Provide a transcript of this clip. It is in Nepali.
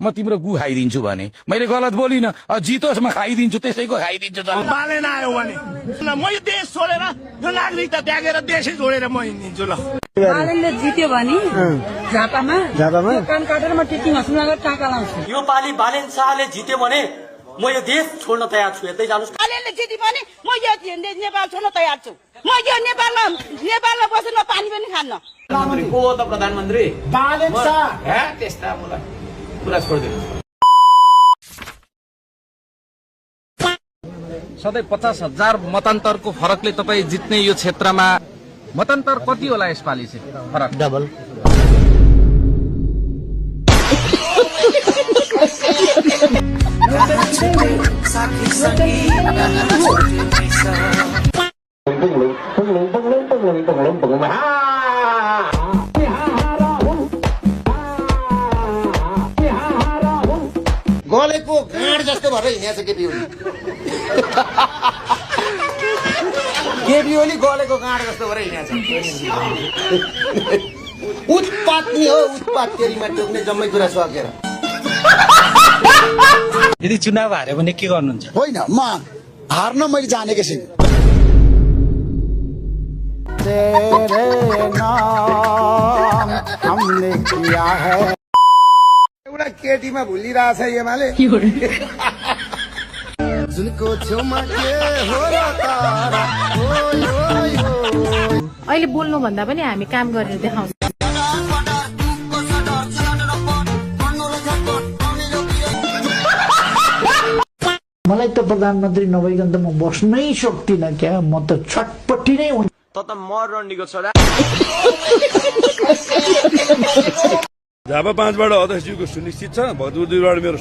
म तिम्रो गु खाइदिन्छु भने मैले गलत बोलिन जितोस् म खाइदिन्छु त्यसैको खाइदिन्छु बालेन आयो भने म यो देश छोडेर यो नागरिकता त्यागेर देशै छोडेर म हिँडिदिन्छु ल बालेनले जित्यो भने झापामा कान काटेर म टिचिङ हस्पिटलमा टाका लाउँछु यो पालि बालेन शाहले जित्यो भने म यो देश छोड्न तयार छु यतै जानुस् बालेनले जित्यो भने म यो नेपाल छोड्न तयार छु म यो नेपालमा बसेर म पानी पनि खान्न प्रधानमन्त्री को हो त प्रधानमन्त्री बालेन शाह हे त्यस्ता मलाई पुरा छोड्दिनु सधैँ 50,000 मतान्तरको फरकले तपाईँ जित्ने यो क्षेत्रमा मतान्तर कति होला यसपालि चाहिँ फरक डबल गलेको गाँड जस्तो भएर हिँडेको छ केपी ओली गलेको गाँड जस्तो भएर हिँडेको छ उत्पात नि हो उत्पात तेरीमा टोक्ने जम्मै कुरा सकेर यदि चुनाव हार्यो भने के गर्नुहुन्छ होइन म हार्न मैले जानेको छैन एउटा केटीमा भुलिरहेछ एमाले जुनको छेउमा के हो र तारा अहिले बोल्नु भन्दा पनि हामी काम गरेर देखाउँछौँ मलाई त प्रधानमन्त्री नभइकन त म बस्नै सक्दिनँ क्या म त छटपट्टि नै हुन्छ त मर रन्डीको छोरा झापा 5 बाट अध्यक्षज्यूको सुनिश्चित छ भक्तपुर 2 बाट मेरो